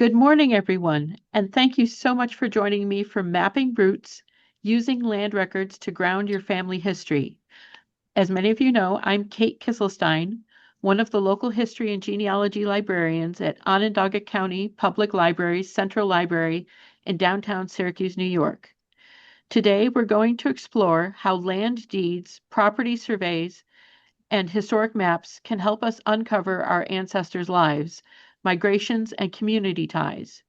Good morning, everyone, and thank you so much for joining me for Mapping Roots, Using Land Records to Ground Your Family History. As many of you know, I'm Kate Kisselstein, one of the local history and genealogy librarians at Onondaga County Public Library's Central Library in downtown Syracuse, New York. Today, we're going to explore how land deeds, property surveys, and historic maps can help us uncover our ancestors' lives, migrations, and community ties.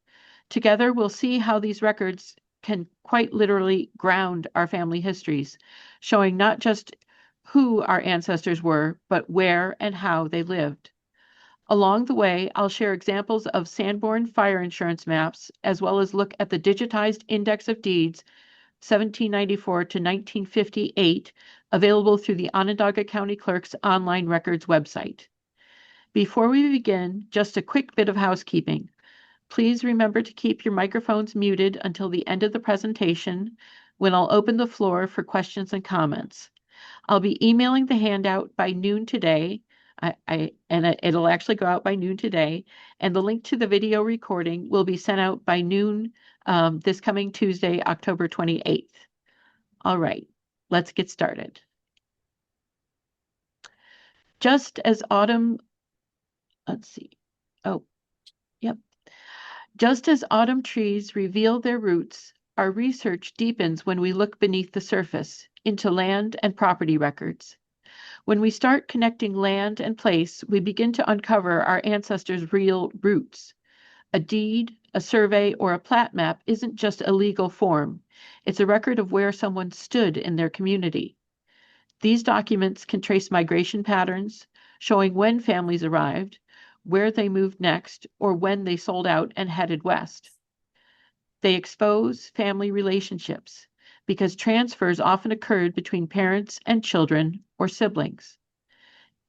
Together, we'll see how these records can quite literally ground our family histories, showing not just who our ancestors were, but where and how they lived. Along the way, I'll share examples of Sanborn fire insurance maps, as well as look at the digitized Index of Deeds 1794 to 1958, available through the Onondaga County Clerk's online records website. Before we begin, just a quick bit of housekeeping. Please remember to keep your microphones muted until the end of the presentation, when I'll open the floor for questions and comments. I'll be emailing the handout by noon today. It'll actually go out by noon today, and the link to the video recording will be sent out by noon this coming Tuesday, October 28th. All right, let's get started. Just as autumn, let's see. Oh, yep. Just as autumn trees reveal their roots, our research deepens when we look beneath the surface into land and property records. When we start connecting land and place, we begin to uncover our ancestors' real roots. A deed, a survey, or a plat map isn't just a legal form. It's a record of where someone stood in their community. These documents can trace migration patterns, showing when families arrived, where they moved next, or when they sold out and headed west. They expose family relationships because transfers often occurred between parents and children or siblings.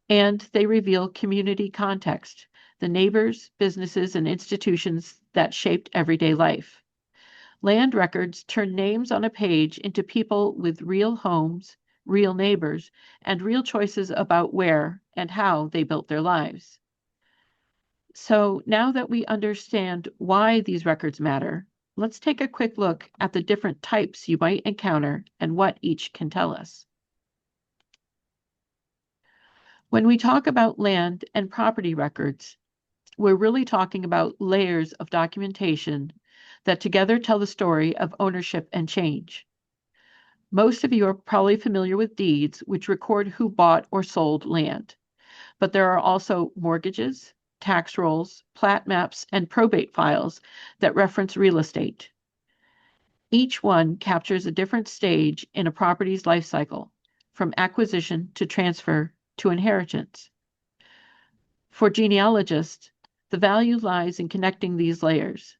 And they reveal community context, the neighbors, businesses, and institutions that shaped everyday life. Land records turn names on a page into people with real homes, real neighbors, and real choices about where and how they built their lives. So now that we understand why these records matter, let's take a quick look at the different types you might encounter and what each can tell us. When we talk about land and property records, we're really talking about layers of documentation that together tell the story of ownership and change. Most of you are probably familiar with deeds, which record who bought or sold land. But there are also mortgages, tax rolls, plat maps, and probate files that reference real estate. Each one captures a different stage in a property's life cycle, from acquisition to transfer to inheritance. For genealogists, the value lies in connecting these layers.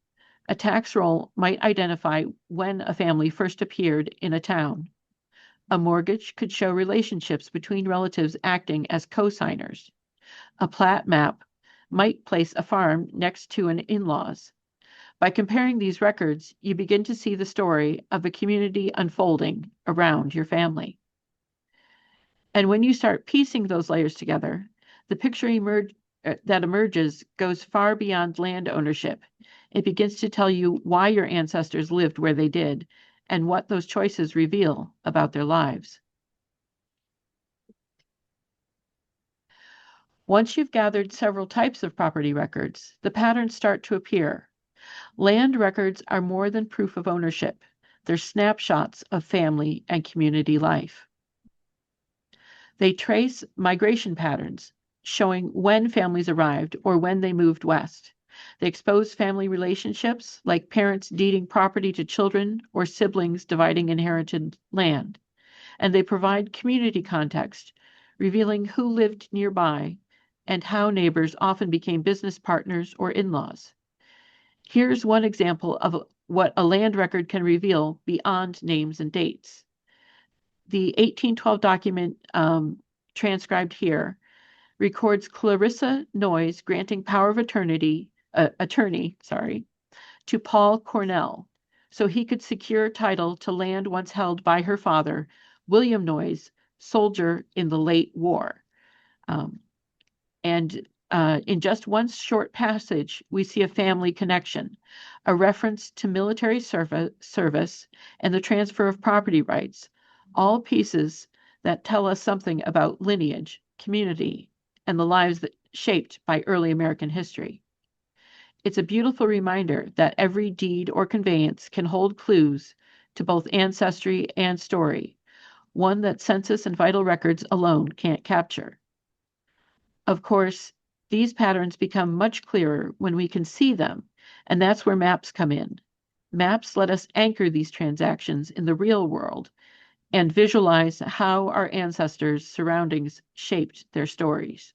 A tax roll might identify when a family first appeared in a town. A mortgage could show relationships between relatives acting as co-signers. A plat map might place a farm next to an in-laws. By comparing these records, you begin to see the story of a community unfolding around your family. And when you start piecing those layers together, the picture that emerges goes far beyond land ownership. It begins to tell you why your ancestors lived where they did and what those choices reveal about their lives. Once you've gathered several types of property records, the patterns start to appear. Land records are more than proof of ownership. They're snapshots of family and community life. They trace migration patterns, showing when families arrived or when they moved west. They expose family relationships, like parents deeding property to children or siblings dividing inherited land. And they provide community context, revealing who lived nearby and how neighbors often became business partners or in-laws. Here's one example of what a land record can reveal beyond names and dates. The 1812 document transcribed here records Clarissa Noyes granting power of attorney to Paul Cornell so he could secure title to land once held by her father, William Noyes, soldier in the late war. And In just one short passage, we see a family connection, a reference to military service, and the transfer of property rights, all pieces that tell us something about lineage, community, and the lives that shaped by early American history. It's a beautiful reminder that every deed or conveyance can hold clues to both ancestry and story, one that census and vital records alone can't capture. Of course, these patterns become much clearer when we can see them, and that's where maps come in. Maps let us anchor these transactions in the real world and visualize how our ancestors' surroundings shaped their stories.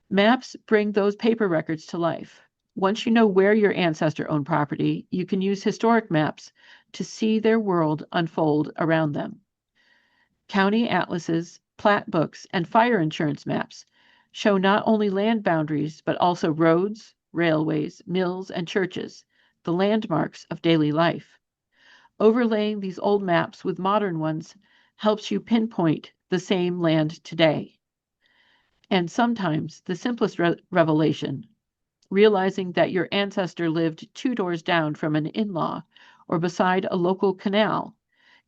Maps bring those paper records to life. Once you know where your ancestor owned property, you can use historic maps to see their world unfold around them. County atlases, plat books, and fire insurance maps show not only land boundaries, but also roads, railways, mills, and churches, the landmarks of daily life. Overlaying these old maps with modern ones helps you pinpoint the same land today. And sometimes the simplest revelation, realizing that your ancestor lived 2 doors down from an in-law or beside a local canal,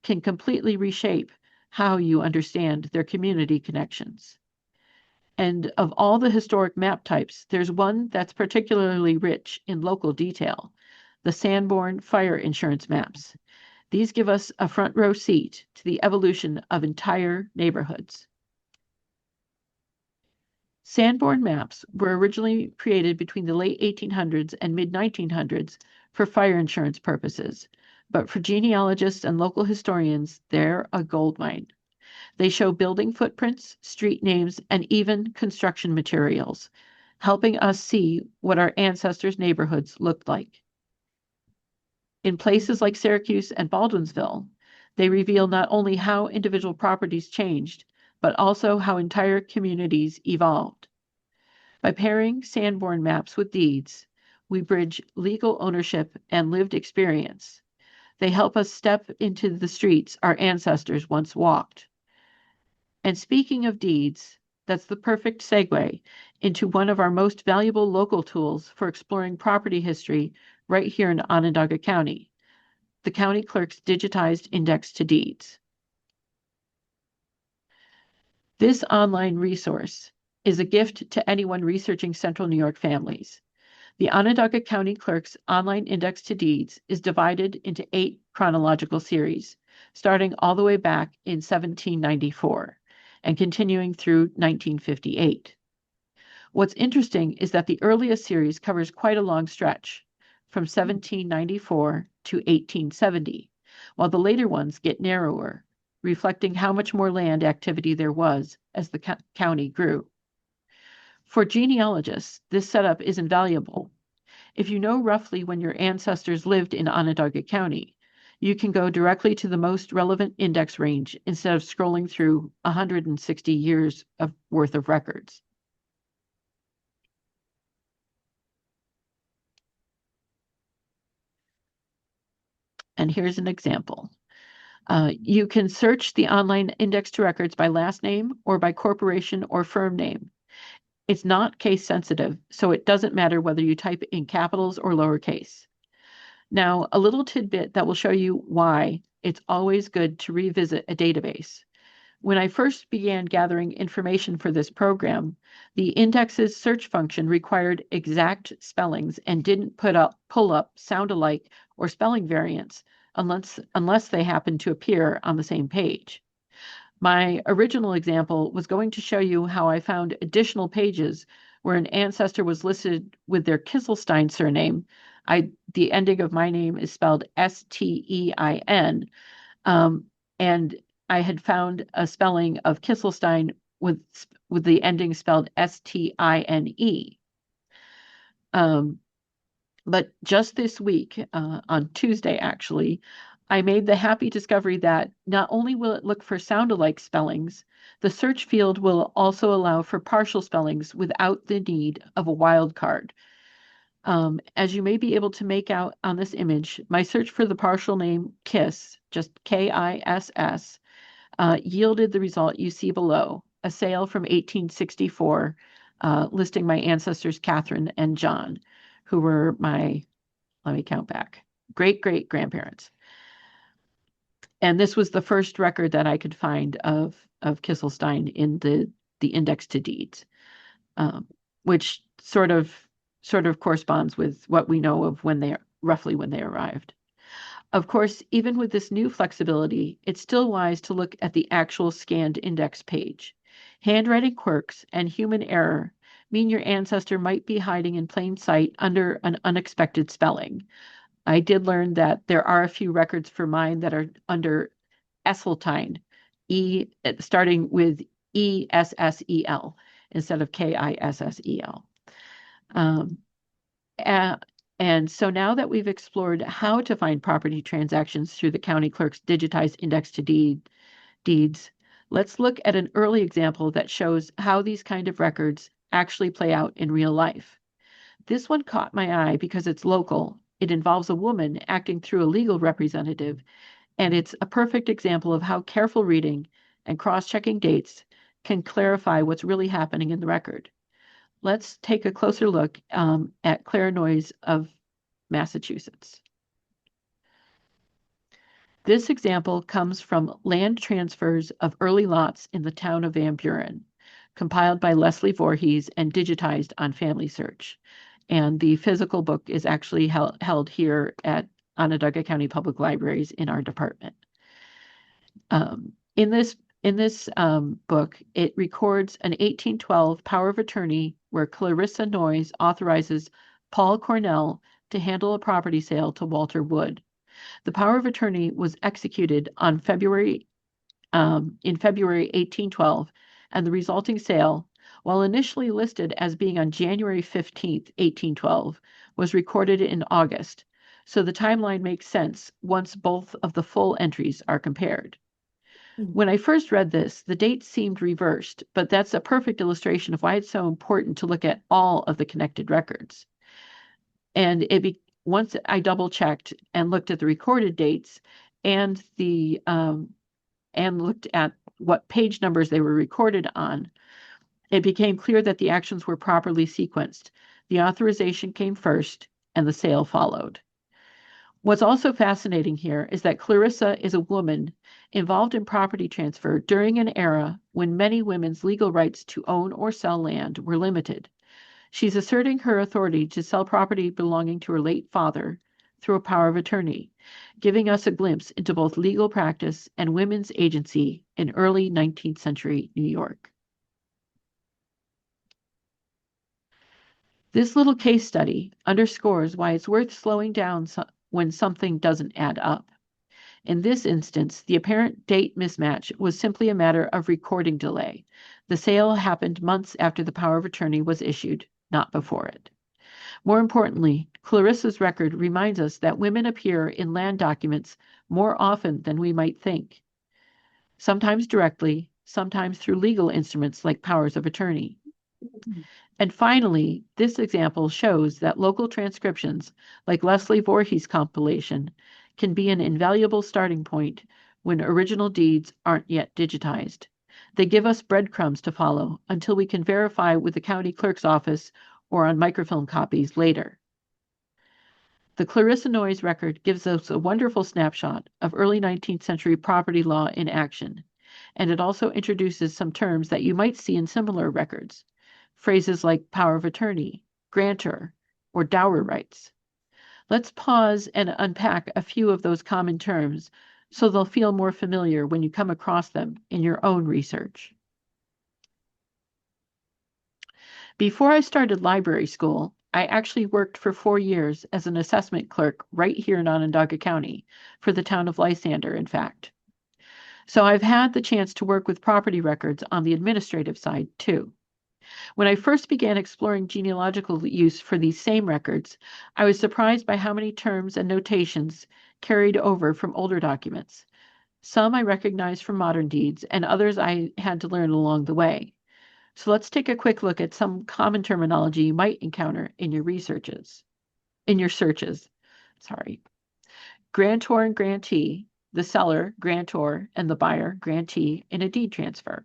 can completely reshape how you understand their community connections. And of all the historic map types, there's one that's particularly rich in local detail, the Sanborn fire insurance maps. These give us a front row seat to the evolution of entire neighborhoods. Sanborn maps were originally created between the late 1800s and mid 1900s for fire insurance purposes, but for genealogists and local historians, they're a goldmine. They show building footprints, street names, and even construction materials, helping us see what our ancestors' neighborhoods looked like. In places like Syracuse and Baldwinsville, they reveal not only how individual properties changed, but also how entire communities evolved. By pairing Sanborn maps with deeds, we bridge legal ownership and lived experience. They help us step into the streets our ancestors once walked. And speaking of deeds, that's the perfect segue into one of our most valuable local tools for exploring property history right here in Onondaga County, the County Clerk's digitized index to deeds. This online resource is a gift to anyone researching Central New York families. The Onondaga County Clerk's online index to deeds is divided into 8 chronological series, starting all the way back in 1794 and continuing through 1958. What's interesting is that the earliest series covers quite a long stretch, from 1794 to 1870, while the later ones get narrower, reflecting how much more land activity there was as the county grew. For genealogists, this setup is invaluable. If you know roughly when your ancestors lived in Onondaga County, you can go directly to the most relevant index range instead of scrolling through 160 years worth of records. And here's an example. You can search the online index to records by last name or by corporation or firm name. It's not case sensitive, so it doesn't matter whether you type in capitals or lowercase. Now, a little tidbit that will show you why it's always good to revisit a database. When I first began gathering information for this program, the index's search function required exact spellings and didn't pull up sound alike or spelling variants unless they happened to appear on the same page. My original example was going to show you how I found additional pages where an ancestor was listed with their Kisselstein surname. The ending of my name is spelled Stein, and I had found a spelling of Kisselstein with the ending spelled Stine. But just this week, on Tuesday actually, I made the happy discovery that not only will it look for sound-alike spellings, the search field will also allow for partial spellings without the need of a wildcard. As you may be able to make out on this image, my search for the partial name KISS, just Kiss, yielded the result you see below, a sale from 1864, listing my ancestors Catherine and John, who were my, let me count back, great-great-grandparents. And this was the first record that I could find of Kisselstein in the index to deeds, which sort of corresponds with what we know of roughly when they arrived. Of course, even with this new flexibility, it's still wise to look at the actual scanned index page. Handwriting quirks and human error mean your ancestor might be hiding in plain sight under an unexpected spelling. I did learn that there are a few records for mine that are under Esseltine, starting with Essel instead of Kissel. And so now that we've explored how to find property transactions through the county clerk's digitized index to deeds, let's look at an early example that shows how these kind of records actually play out in real life. This one caught my eye because it's local. It involves a woman acting through a legal representative, and it's a perfect example of how careful reading and cross-checking dates can clarify what's really happening in the record. Let's take a closer look at Claire Noyes of Massachusetts. This example comes from Land Transfers of Early Lots in the Town of Van Buren, compiled by Leslie Voorhees and digitized on Family Search. And the physical book is actually held here at Onondaga County Public Libraries in our department. In this book, it records an 1812 power of attorney where Clarissa Noyes authorizes Paul Cornell to handle a property sale to Walter Wood. The power of attorney was executed on February 1812, and the resulting sale, while initially listed as being on January 15th, 1812, was recorded in August. So the timeline makes sense once both of the full entries are compared. When I first read this, the dates seemed reversed, but that's a perfect illustration of why it's so important to look at all of the connected records. And once I double checked and looked at the recorded dates and and looked at what page numbers they were recorded on, it became clear that the actions were properly sequenced. The authorization came first and the sale followed. What's also fascinating here is that Clarissa is a woman involved in property transfer during an era when many women's legal rights to own or sell land were limited. She's asserting her authority to sell property belonging to her late father through a power of attorney, giving us a glimpse into both legal practice and women's agency in early 19th century New York. This little case study underscores why it's worth slowing down when something doesn't add up. In this instance, the apparent date mismatch was simply a matter of recording delay. The sale happened months after the power of attorney was issued, not before it. More importantly, Clarissa's record reminds us that women appear in land documents more often than we might think, sometimes directly, sometimes through legal instruments like powers of attorney. And finally, this example shows that local transcriptions, like Leslie Voorhees' compilation, can be an invaluable starting point when original deeds aren't yet digitized. They give us breadcrumbs to follow until we can verify with the county clerk's office or on microfilm copies later. The Clarissa Noyes record gives us a wonderful snapshot of early 19th century property law in action, and it also introduces some terms that you might see in similar records. Phrases like power of attorney, grantor, or dower rights. Let's pause and unpack a few of those common terms so they'll feel more familiar when you come across them in your own research. Before I started library school, I actually worked for 4 years as an assessment clerk right here in Onondaga County, for the town of Lysander, in fact. So I've had the chance to work with property records on the administrative side, too. When I first began exploring genealogical use for these same records, I was surprised by how many terms and notations carried over from older documents. Some I recognized from modern deeds, and others I had to learn along the way. So let's take a quick look at some common terminology you might encounter in your searches. Sorry. Grantor and grantee the seller, grantor, and the buyer, grantee, in a deed transfer.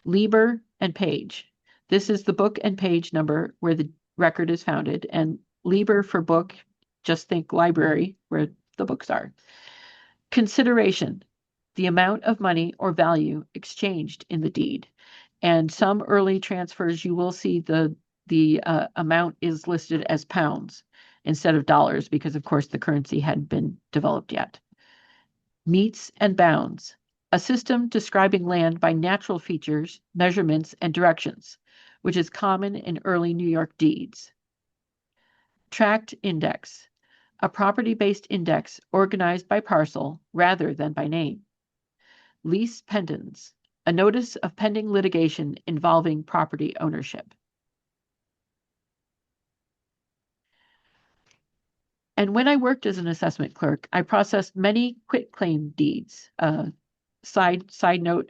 Lieber and Page. This is the book and page number where the record is founded, and Lieber for book, just think library, where the books are. Consideration, the amount of money or value exchanged in the deed. And some early transfers, you will see the amount is listed as pounds instead of dollars because, of course, the currency hadn't been developed yet. Meets and bounds, a system describing land by natural features, measurements, and directions, which is common in early New York deeds. Tract index, a property-based index organized by parcel rather than by name. Lease pendens, a notice of pending litigation involving property ownership. And when I worked as an assessment clerk, I processed many quitclaim deeds. Side note,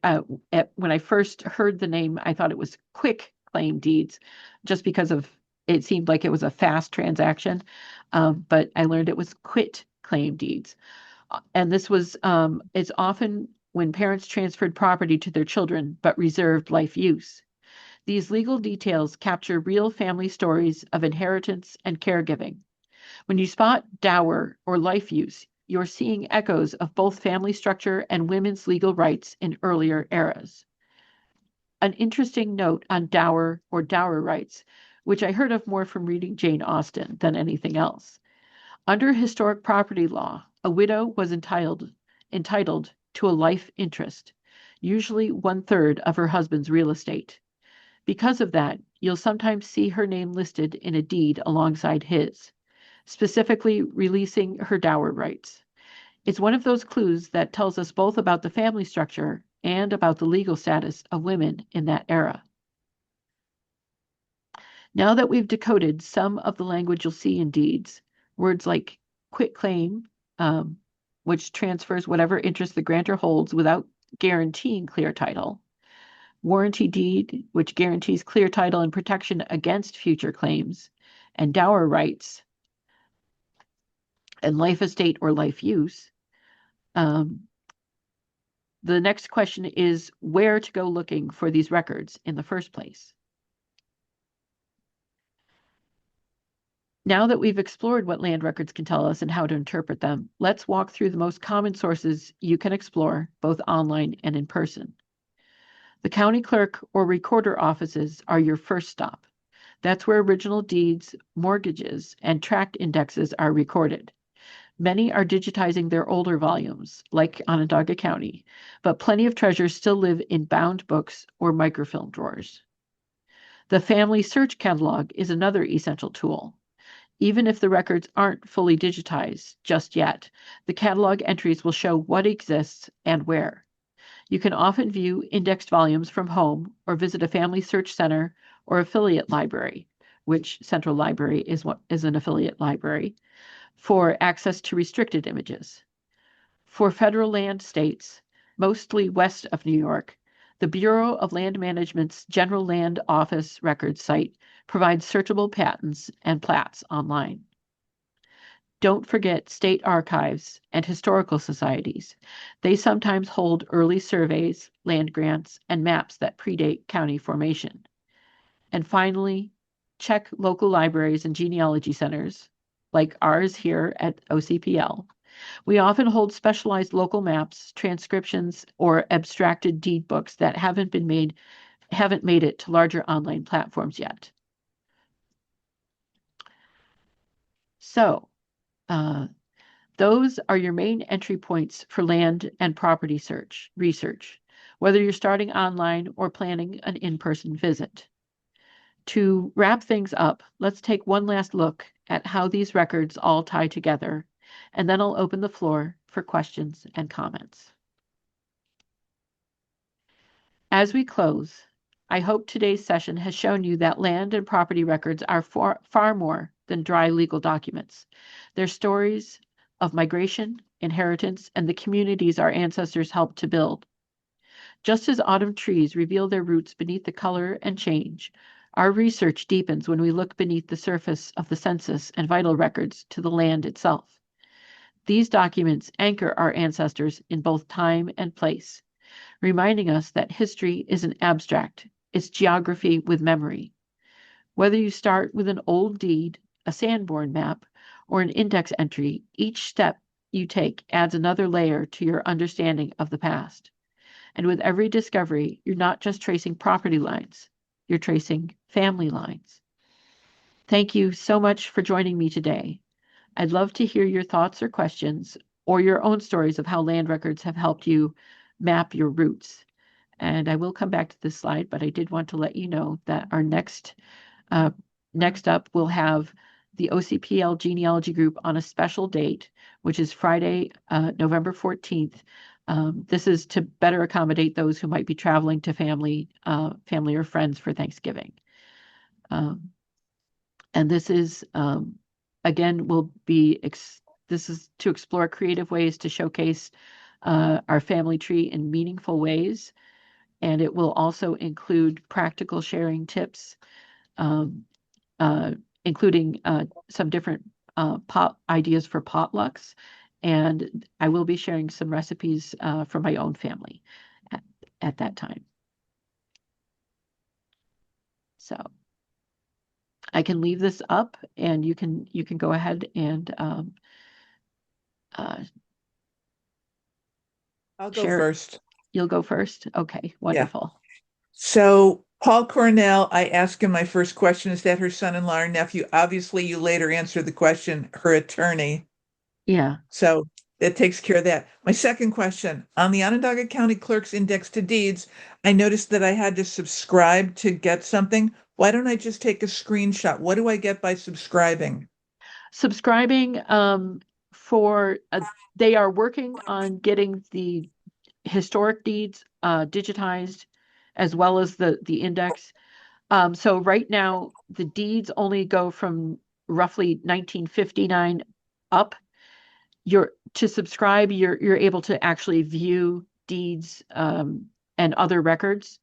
when I first heard the name, I thought it was quick claim deeds, just because of it seemed like it was a fast transaction. But I learned it was quit claim deeds. And this was, it's often when parents transferred property to their children, but reserved life use. These legal details capture real family stories of inheritance and caregiving. When you spot dower or life use, you're seeing echoes of both family structure and women's legal rights in earlier eras. An interesting note on dower or dower rights, which I heard of more from reading Jane Austen than anything else. Under historic property law, a widow was entitled to a life interest, usually 1/3 of her husband's real estate. Because of that, you'll sometimes see her name listed in a deed alongside his, specifically releasing her dower rights. It's one of those clues that tells us both about the family structure and about the legal status of women in that era. Now that we've decoded some of the language you'll see in deeds, words like quitclaim, which transfers whatever interest the grantor holds without guaranteeing clear title, warranty deed, which guarantees clear title and protection against future claims, and dower rights, and life estate or life use. The next question is where to go looking for these records in the first place. Now that we've explored what land records can tell us and how to interpret them, let's walk through the most common sources you can explore, both online and in person. The county clerk or recorder offices are your first stop. That's where original deeds, mortgages, and tract indexes are recorded. Many are digitizing their older volumes, like Onondaga County, but plenty of treasures still live in bound books or microfilm drawers. The Family Search Catalog is another essential tool. Even if the records aren't fully digitized just yet, the catalog entries will show what exists and where. You can often view indexed volumes from home or visit a family search center or affiliate library, which Central Library is an affiliate library, for access to restricted images. For federal land states, mostly west of New York, the Bureau of Land Management's General Land Office Records site provides searchable patents and plats online. Don't forget state archives and historical societies. They sometimes hold early surveys, land grants, and maps that predate county formation. And finally, check local libraries and genealogy centers, like ours here at OCPL. We often hold specialized local maps, transcriptions, or abstracted deed books that haven't made it to larger online platforms yet. So, those are your main entry points for land and property research, whether you're starting online or planning an in-person visit. To wrap things up, let's take one last look at how these records all tie together, and then I'll open the floor for questions and comments. As we close, I hope today's session has shown you that land and property records are far more than dry legal documents. They're stories of migration, inheritance, and the communities our ancestors helped to build. Just as autumn trees reveal their roots beneath the color and change, our research deepens when we look beneath the surface of the census and vital records to the land itself. These documents anchor our ancestors in both time and place, reminding us that history isn't abstract, it's geography with memory. Whether you start with an old deed, a Sanborn map, or an index entry, each step you take adds another layer to your understanding of the past. And with every discovery, you're not just tracing property lines, you're tracing family lines. Thank you so much for joining me today. I'd love to hear your thoughts or questions or your own stories of how land records have helped you map your roots. And I will come back to this slide, but I did want to let you know that our uh, next up we'll have the OCPL genealogy group on a special date, which is Friday, November 14th. This is to better accommodate those who might be traveling to family or friends for Thanksgiving. Um, and this is again will be this is to explore creative ways to showcase our family tree in meaningful ways, and it will also include practical sharing tips, um, uh, including some different pot ideas for potlucks, and I will be sharing some recipes from my own family at, at that time. So I can leave this up, and you can go ahead and uh, I'll go share. first. You'll go first. Okay, Yeah. wonderful. So Paul Cornell, I asked him my first question, is that her son-in-law or nephew? Obviously, you later answered the question, her attorney. Yeah. So that takes care of that. My second question, on the Onondaga County Clerk's Index to Deeds, I noticed that I had to subscribe to get something. Why don't I just take a screenshot? What do I get by subscribing? Subscribing for they are working on getting the historic deeds digitized as well as the index. So right now the deeds only go from roughly 1959 up. You're to subscribe, you're able to actually view deeds and other records.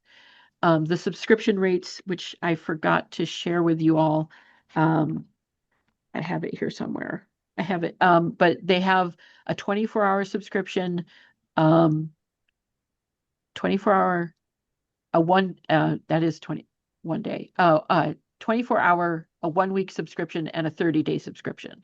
The subscription rates, which I forgot to share with you all, um, I have it here somewhere. I have it, but they have a 24-hour subscription, um, 24-hour, that is 21 day, 24-hour, a 1 week subscription and a 30-day subscription.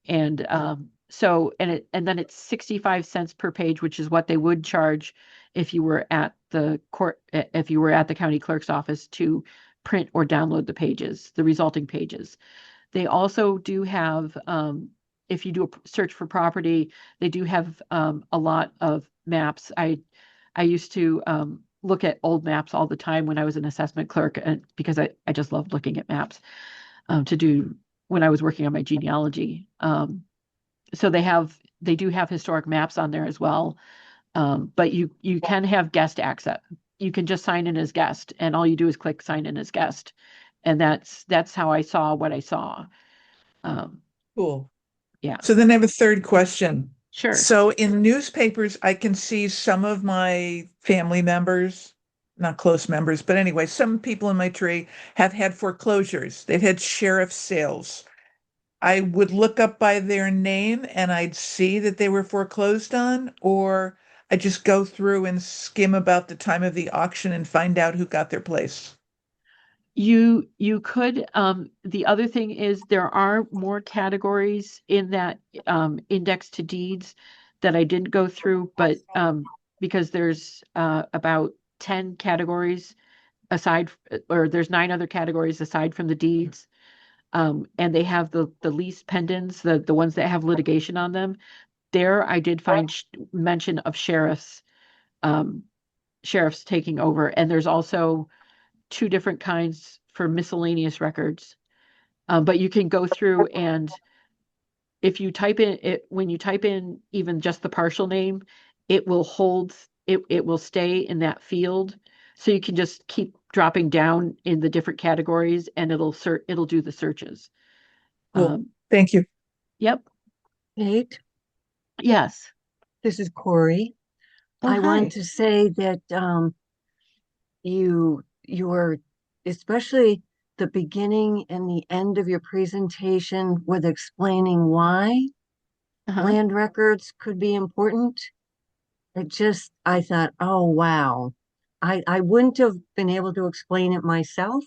And and then it's 65 cents per page, which is what they would charge if you were at the court, if you were at the county clerk's office to print or download the pages, the resulting pages. They also do have, if you do a search for property, they do have a lot of maps. I used to look at old maps all the time when I was an assessment clerk, and because I just loved looking at maps to do when I was working on my genealogy. So they do have historic maps on there as well. But you can have guest access. You can just sign in as guest, and all you do is click sign in as guest, and that's how I saw what I saw. Um, Cool. yeah, So then I have a third question. sure. So in newspapers, I can see some of my family members, not close members, but anyway, some people in my tree have had foreclosures. They've had sheriff sales. I would look up by their name and I'd see that they were foreclosed on, or I just go through and skim about the time of the auction and find out who got their place. You could the other thing is there are more categories in that index to deeds that I didn't go through, but because there's about 10 categories aside or there's 9 other categories aside from the deeds. And they have the lease pendants, the ones that have litigation on them. There I did find mention of um, sheriffs taking over, and there's also 2 different kinds for miscellaneous records. But you can go through and if you type in it, when you type in even just the partial name, it will hold, it will stay in that field. So you can just keep dropping down in the different categories and it'll do the searches. Cool. Um, Thank you. yep. Kate, Yes. this is Corey. Oh, I want hi. to say that you were especially the beginning and the end of your presentation with explaining why land records could be important. I thought, oh, wow. I wouldn't have been able to explain it myself,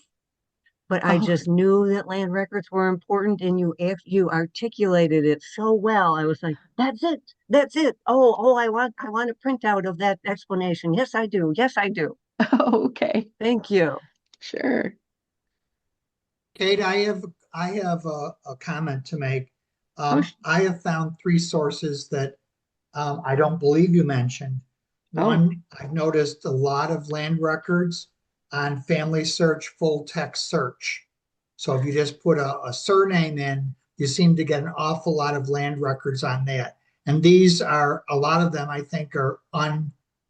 but I Oh, just knew that land records were important, and you articulated it so well. I was like, that's it. That's it. Oh, I want a printout of that explanation. Yes, I do. Yes, I do. okay. Thank you. Sure. Kate, I have a comment to make. Oh, I have found three sources that I don't believe you mentioned. oh, One, I've noticed a lot of land records on Family Search full text search. So if you just put a surname in, you seem to get an awful lot of land records on that. And these are, a lot of them, I think, are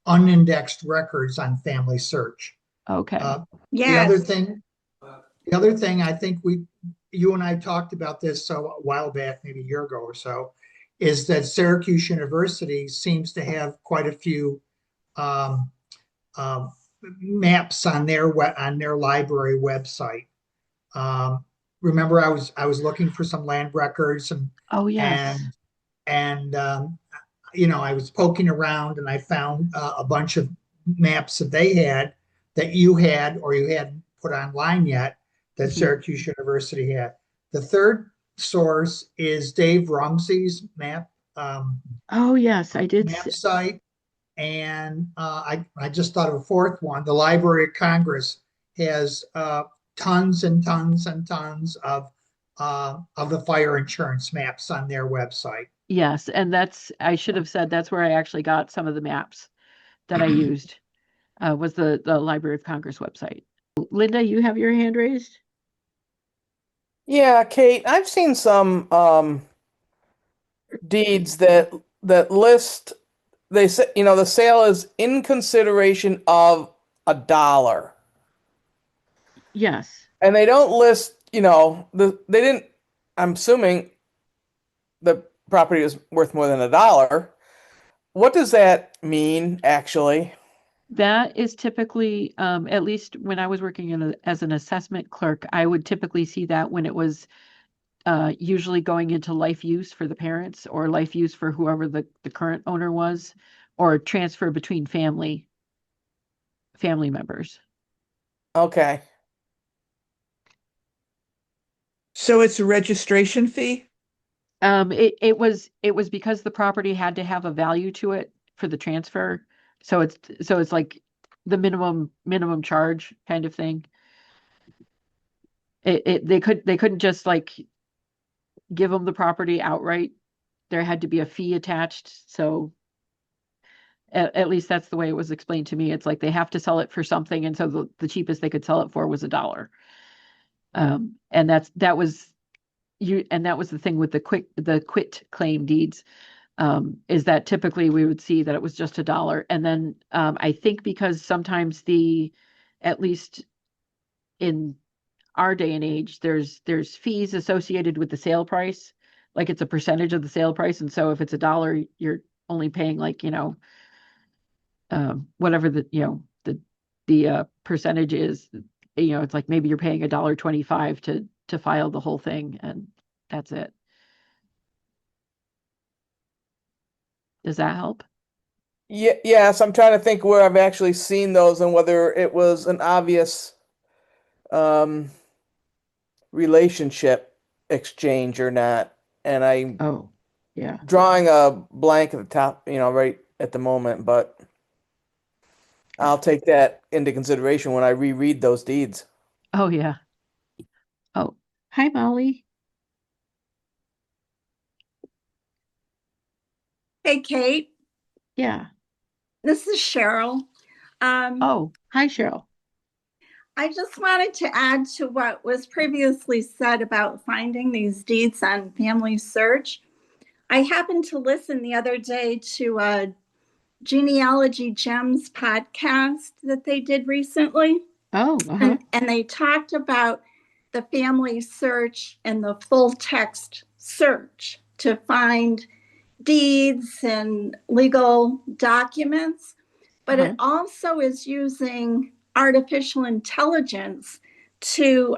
unindexed records on Family Search. okay. The other Yes. thing, the other thing I think you and I talked about this a while back, maybe a year ago or so, is that Syracuse University seems to have quite a few um, um, maps on their library website. Um, Remember, I was looking for some land records Oh, yes. and and I was poking around and I found a bunch of maps that they had that you had or you hadn't put online yet that Mhm. Syracuse University had. The third source is Dave Rumsey's Oh, yes, I did. map site. And I just thought of a fourth one. The Library of Congress has tons and tons and tons of the fire insurance maps on their website. Yes, and I should have said that's where I actually got some of the maps that I used, was the Library of Congress website. Linda, you have your hand raised? Yeah, Kate, I've seen some deeds that list they say, the sale is in consideration of $1. Yes. And they don't list, they didn't, I'm assuming the property is worth more than $1. What does that mean actually? That is typically, at least when I was working as an assessment clerk, I would typically see that when it was usually going into life use for the parents or life use for whoever the current owner was, or transfer between family members. Okay. So it's a registration fee? It was because the property had to have a value to it for the transfer. So it's like the minimum charge kind of thing. They couldn't just like give them the property outright. There had to be a fee attached. So at least that's the way it was explained to me. It's like they have to sell it for something, and so the cheapest they could sell it for was $1. And that was the thing with the quit claim deeds, is that typically we would see that it was just $1. And then I think because sometimes at least in our day and age, there's fees associated with the sale price, like it's a percentage of the sale price. And so if it's $1, you're only paying like, whatever the percentage is, it's like maybe you're paying $1.25 to file the whole thing, and that's it. Does that help? Yeah, yes, I'm trying to think where I've actually seen those and whether it was an obvious um, relationship exchange or not. And I'm Oh, yeah. drawing a blank at the top, right at the moment, but I'll take that into consideration when I reread those deeds. Oh, yeah. Oh, hi, Molly. Hey, Kate, Yeah. this is Cheryl. Oh, hi, Cheryl. I just wanted to add to what was previously said about finding these deeds on Family Search. I happened to listen the other day to a Genealogy Gems podcast that they did recently. Oh, uh-huh. And they talked about the Family Search and the full text search to find deeds and legal documents, but Uh-huh. it also is using artificial intelligence to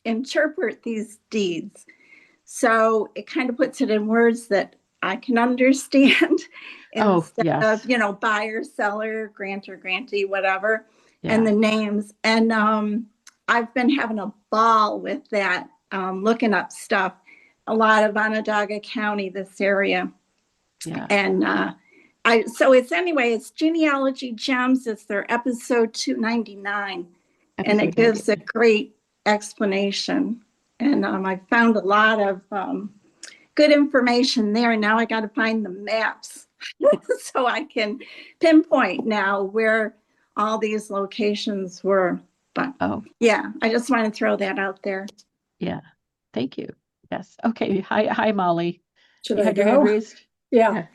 interpret these deeds. So it kind of puts it in words that I can understand instead yes. of, buyer, seller, grantor, grantee, whatever, and Yeah. the names. And I've been having a ball with that, looking up stuff. A lot of Onondaga County, this area. Yeah. And it's Genealogy Gems. It's their episode 299. And it gives a great explanation. And I found a lot of good information there. Now I got to find the maps so I can pinpoint now where all these locations were. But yeah, I just want to throw that out there. Yeah. Thank you. Yes. Okay. Hi, Molly. Should You I had your hand go? raised? Yeah.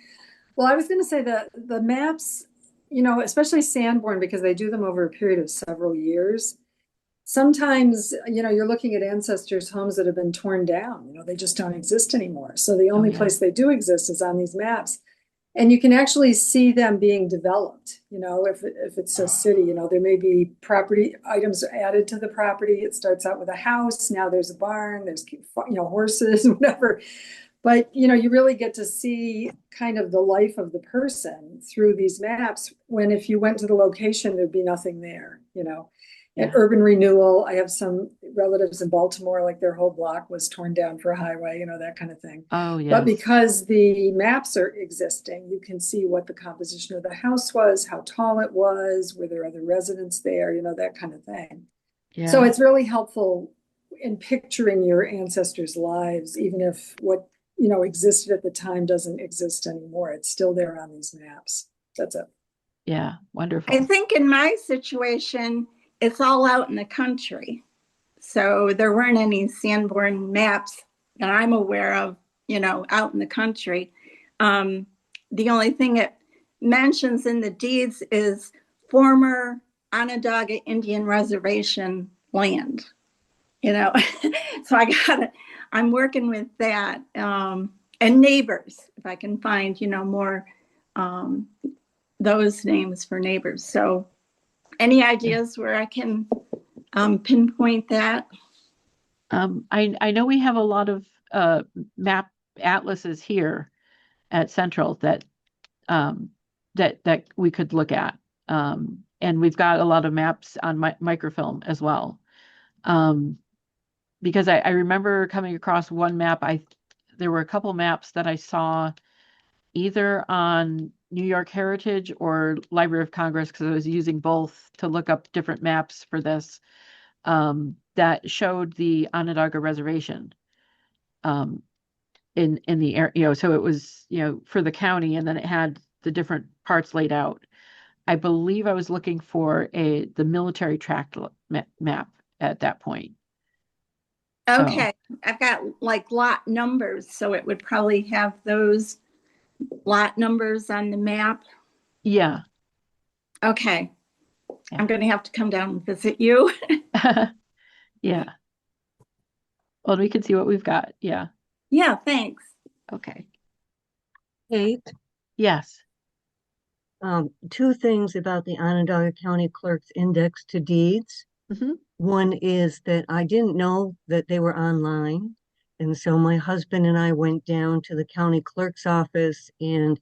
Well, I was going to say that the maps, especially Sanborn, because they do them over a period of several years. Sometimes, you're looking at ancestors' homes that have been torn down. They just don't exist anymore. So the only place they do exist is on these maps. And you can actually see them being developed. If it's a city, there may be property items added to the property. It starts out with a house. Now there's a barn, there's, horses, whatever. But, you really get to see kind of the life of the person through these maps, when if you went to the location, there'd be nothing there, And urban renewal, I have some relatives in Baltimore, like their whole block was torn down for a highway, that kind of thing. Oh, yes. But because the maps are existing, you can see what the composition of the house was, how tall it was, were there other residents there, that kind of thing. Yeah. So it's really helpful in picturing your ancestors' lives, even if what existed at the time doesn't exist anymore. It's still there on these maps. That's it. Yeah, wonderful. I think in my situation, it's all out in the country. So there weren't any Sanborn maps that I'm aware of, out in the country. The only thing it mentions in the deeds is former Onondaga Indian Reservation land, So I'm working with that, and neighbors, if I can find, more those names for neighbors. So any ideas where I can pinpoint that? I know we have a lot of map atlases here at Central that that we could look at, and we've got a lot of maps on microfilm as well. Because I remember coming across one map. There were a couple maps that I saw either on New York Heritage or Library of Congress, because I was using both to look up different maps for this, that showed the Onondaga Reservation in the area, so it was, for the county, and then it had the different parts laid out. I believe I was looking for the military tract map at that point. Okay, I've got like lot numbers, so it would probably have those lot numbers on the map. Yeah. Okay. Yeah. I'm going to have to come down and visit you. Yeah. Well, we can see what we've got. Yeah. Yeah, thanks. Okay. Kate, Yes. two things about the Onondaga County Clerk's Index to Deeds. Mm-hmm. One is that I didn't know that they were online. And so my husband and I went down to the county clerk's office and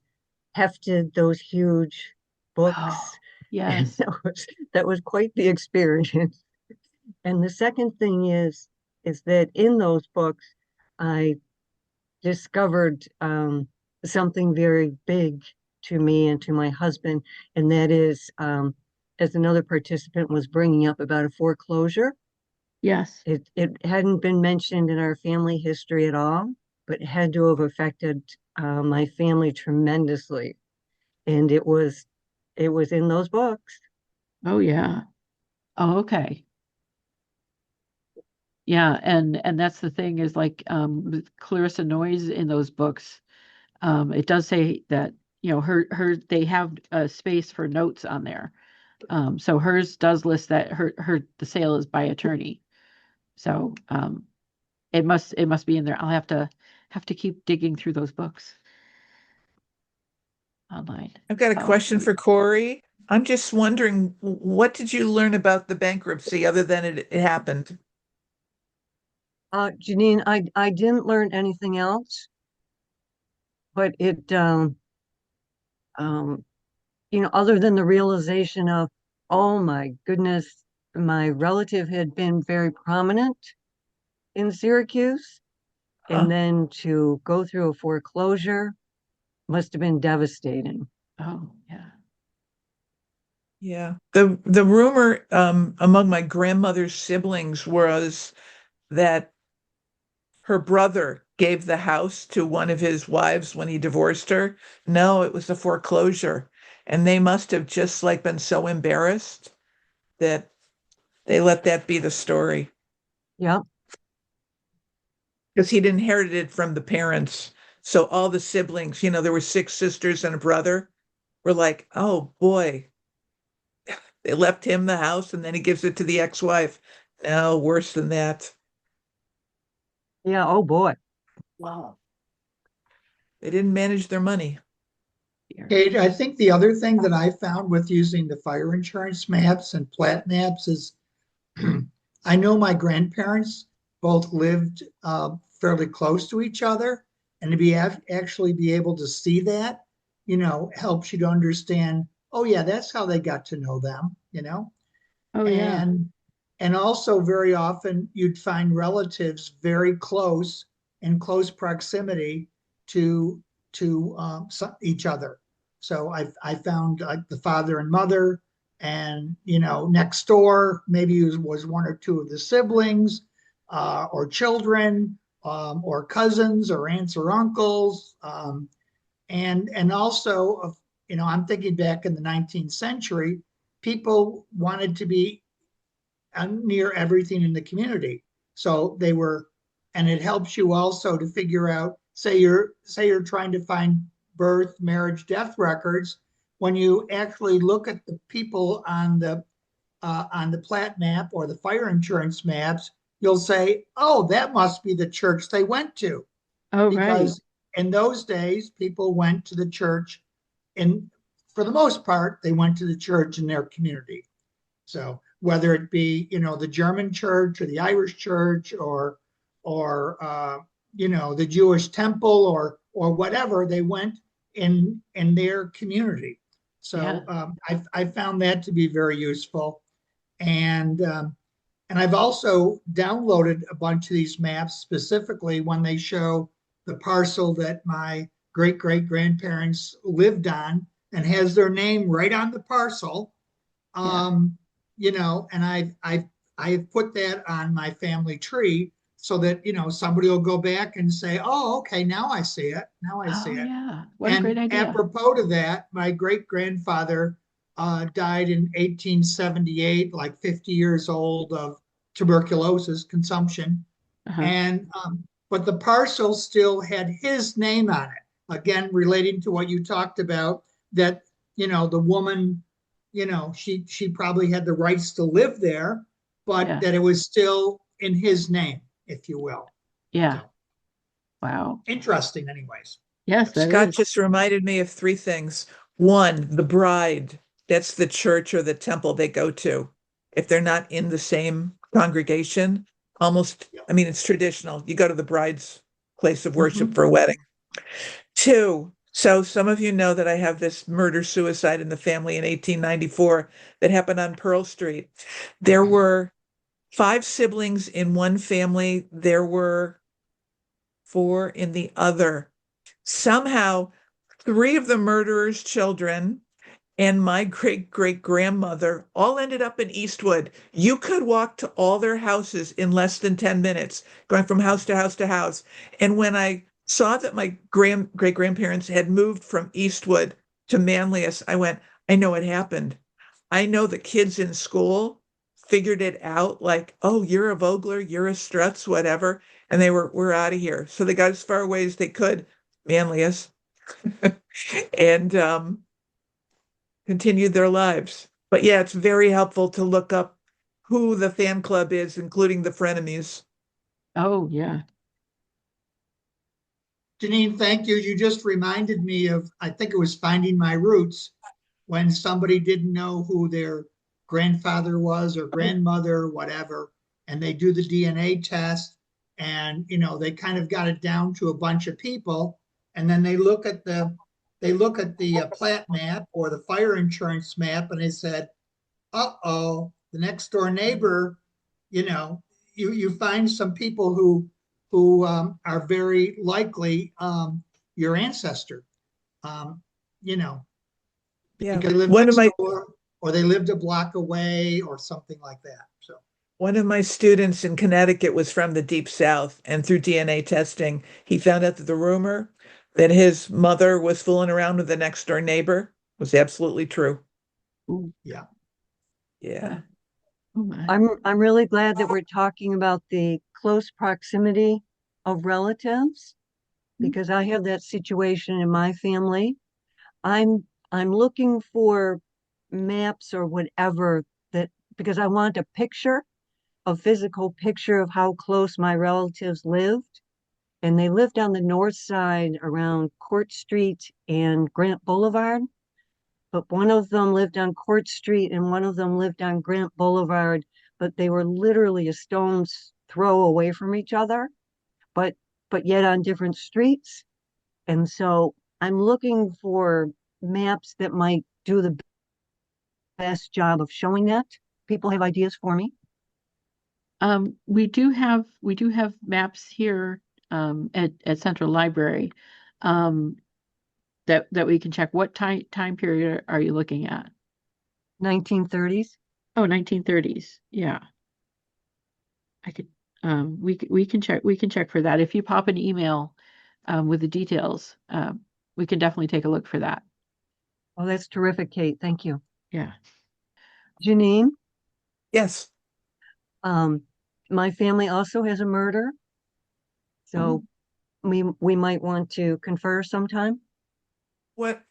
hefted those huge books. Oh, yes. That was quite the experience. And the second thing is that in those books, I discovered something very big to me and to my husband, and that is, as another participant was bringing up about a foreclosure. Yes. It hadn't been mentioned in our family history at all, but it had to have affected my family tremendously. And it was in those books. Oh, yeah. Oh, okay. Yeah, and that's the thing is, like, with Clarissa Noyes in those books, it does say that, her they have a space for notes on there. So hers does list that the sale is by attorney. So it must be in there. I'll have to keep digging through those books online. I've got a question for Corey. I'm just wondering, what did you learn about the bankruptcy other than it happened? Janine, I didn't learn anything else, but um, other than the realization of, oh my goodness, my relative had been very prominent in Syracuse, and then to go through a foreclosure must have been devastating. Oh, yeah. Yeah. The rumor among my grandmother's siblings was that her brother gave the house to one of his wives when he divorced her. No, it was a foreclosure. And they must have just like been so embarrassed that they let that be the story. Yeah. Because he'd inherited it from the parents. So all the siblings, there were 6 sisters and a brother, were like, oh boy, they left him the house and then he gives it to the ex-wife. No, worse than that. Yeah. Oh boy. Wow. They didn't manage their money. Kate, I think the other thing that I found with using the fire insurance maps and plat maps is I know my grandparents both lived fairly close to each other, and to actually be able to see that, helps you to understand. Oh yeah, that's how they got to know them. Oh, yeah. And also very often you'd find relatives very close in close proximity to each other. So I found like the father and mother, and next door maybe it was one or two of the siblings, or children, or cousins or aunts or uncles, and also I'm thinking back in the 19th century, people wanted to be near everything in the community. So they were, and it helps you also to figure out, say you're trying to find birth, marriage, death records. When you actually look at the people on the plat map or the fire insurance maps, you'll say, oh, that must be the church they went to. Oh, right. Because in those days, people went to the church, and for the most part, they went to the church in their community. So whether it be, the German church or the Irish church, or the Jewish temple, or whatever, they went in their community. So I found that to be very useful. And I've also downloaded a bunch of these maps, specifically when they show the parcel that my great great grandparents lived on and has their name right on the parcel. um and I've put that on my family tree so that somebody will go back and say, oh, okay, now I see it, Oh, yeah. What a great and idea. apropos to that, my great grandfather died in 1878, like 50 years old, of tuberculosis consumption. Uh-huh. And but the parcel still had his name on it. Again, relating to what you talked about, that the woman, she probably had the rights to live there, but Yeah. that it was still in his name, if you will. Yeah. So Wow. interesting, anyways. Yes, that Scott is. just reminded me of 3 things. One, the bride, that's the church or the temple they go to. If they're not in the same congregation, it's traditional. You go to the bride's place of worship for a wedding. 2, so some of you know that I have this murder suicide in the family in 1894 that happened on Pearl Street. There were 5 siblings in one family. There were 4 in the other. Somehow, 3 of the murderer's children and my great great grandmother all ended up in Eastwood. You could walk to all their houses in less than 10 minutes, going from house to house to house. And when I saw that my great grandparents had moved from Eastwood to Manlius, I went, I know what happened. I know the kids in school figured it out, like, oh, you're a Vogler, you're a Strutz, whatever. And we're out of here. So they got as far away as they could, Manlius, and continued their lives. But yeah, it's very helpful to look up who the fan club is, including the frenemies. Oh, yeah. Janine, thank you. You just reminded me of, I think it was Finding My Roots, when somebody didn't know who their grandfather was or grandmother or whatever, and they do the DNA test, and they kind of got it down to a bunch of people, and then they look at the plat map or the fire insurance map, and they said, "Uh-oh, the next door neighbor," you find some people who are very likely your ancestor, um, you know, Yeah. because they live One of next my door or they lived a block away or something like that. So One of my students in Connecticut was from the Deep South, and through DNA testing, he found out that the rumor that his mother was fooling around with the next door neighbor was absolutely true. Ooh, yeah. Yeah. oh my. I'm really glad that we're talking about the close proximity of relatives because I have that situation in my family. I'm looking for maps or whatever that because I want a physical picture of how close my relatives lived. And they lived on the north side around Court Street and Grant Boulevard. But one of them lived on Court Street and one of them lived on Grant Boulevard, but they were literally a stone's throw away from each other, but yet on different streets. And so I'm looking for maps that might do the best job of showing that. People have ideas for me. We do have maps here at Central Library um, that we can check. What time period are you looking at? 1930s. Oh, 1930s. Yeah, I could. We can check for that. If you pop an email with the details, we can definitely take a look for that. Oh, that's terrific, Kate. Thank you. Yeah. Janine, Yes. um, my family also has a murder, so we might want to confer sometime. What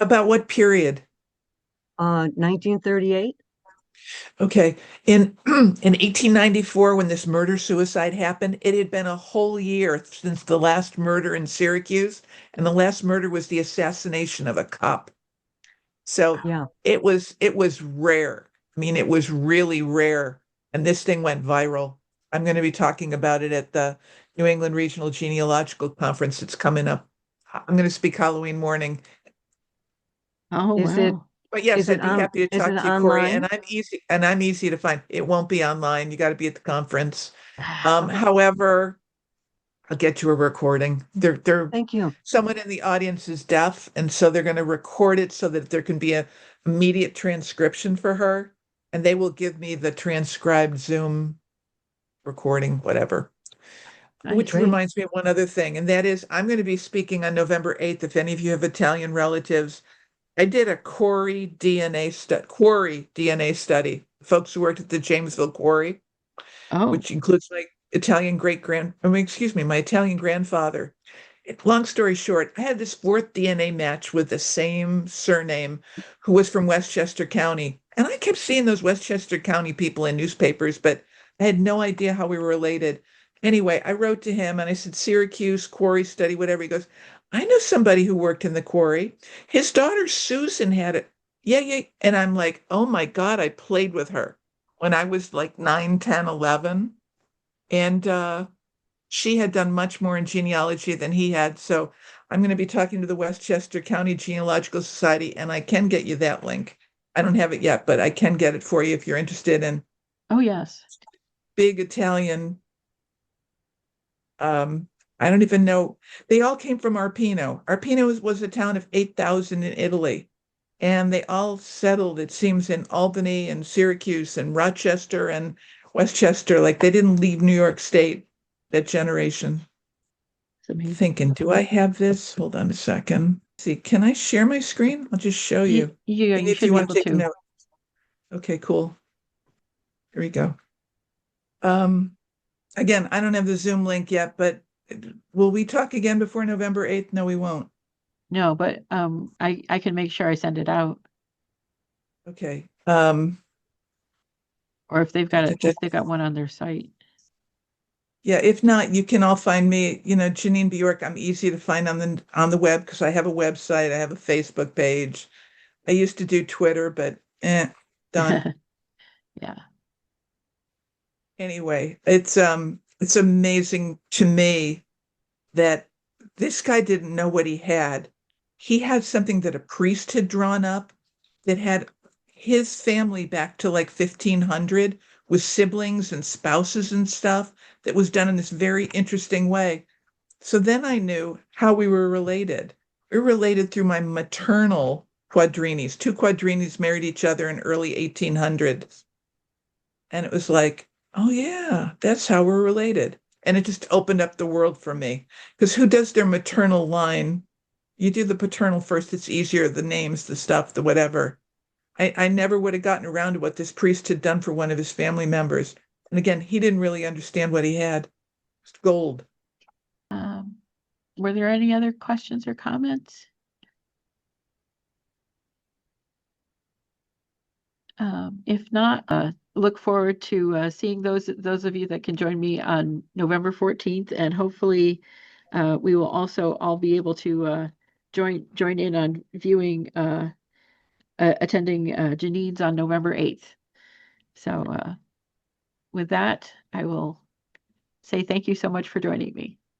about what period? 1938. Okay. In in 1894, when this murder suicide happened, it had been a whole year since the last murder in Syracuse, and the last murder was the assassination of a cop. So Yeah. it was rare. I mean, it was really rare. And this thing went viral. I'm going to be talking about it at the New England Regional Genealogical Conference that's coming up. I'm going to speak Halloween morning. Oh, Is it wow. But yes, I'd be happy to is talk it to you, Corey. online? And I'm easy to find. It won't be online. You got to be at the conference. However, I'll get you a recording. They're Thank you. someone in the audience is deaf, and so they're going to record it so that there can be a immediate transcription for her, and they will give me the transcribed Zoom recording, whatever. Which Nice. Great. reminds me of one other thing, and that is I'm going to be speaking on November 8th. If any of you have Italian relatives, I did a quarry DNA study. Folks who worked at the Jamesville Quarry, Oh, which includes my my Italian grandfather. Long story short, I had this fourth DNA match with the same surname who was from Westchester County. And I kept seeing those Westchester County people in newspapers, but I had no idea how we were related. Anyway, I wrote to him and I said, Syracuse, quarry study, whatever. He goes, I know somebody who worked in the quarry. His daughter Susan had it. Yeah, yeah. And I'm like, oh my God, I played with her when I was like 9, 10, 11. And she had done much more in genealogy than he had. So I'm going to be talking to the Westchester County Genealogical Society, and I can get you that link. I don't have it yet, but I can get it for you if you're interested in oh yes. big Italian. I don't even know. They all came from Arpino. Arpino was a town of 8,000 in Italy. And they all settled, it seems, in Albany and Syracuse and Rochester and Westchester. Like they didn't leave New York State, that generation. It's amazing. Thinking, do I have this? Hold on a second. See, can I share my screen? I'll just show you. Yeah, And you if should you be want able to take a to. note. Okay, cool. Here we go. Again, I don't have the Zoom link yet, but will we talk again before November 8th? No, we won't. No, but I can make sure I send it out. Okay. Or if they've got one on their site. Yeah, if not, you can all find me, Janine Bjork. I'm easy to find on the web because I have a website, I have a Facebook page. I used to do Twitter, but done. Yeah. Anyway, it's it's amazing to me that this guy didn't know what he had. He had something that a priest had drawn up that had his family back to like 1500 with siblings and spouses and stuff that was done in this very interesting way. So then I knew how we were related. We were related through my maternal quadrinis. Two quadrinis married each other in early 1800s. And it was like, oh yeah, that's how we're related. And it just opened up the world for me. Because who does their maternal line? You do the paternal first, it's easier, the names, the stuff, the whatever. I never would have gotten around to what this priest had done for one of his family members. And again, he didn't really understand what he had. It's gold. Were there any other questions or comments? If not, look forward to seeing those of you that can join me on November 14th, and hopefully we will also all be able to join in on viewing attending Janine's on November 8th. So with that, I will say thank you so much for joining me.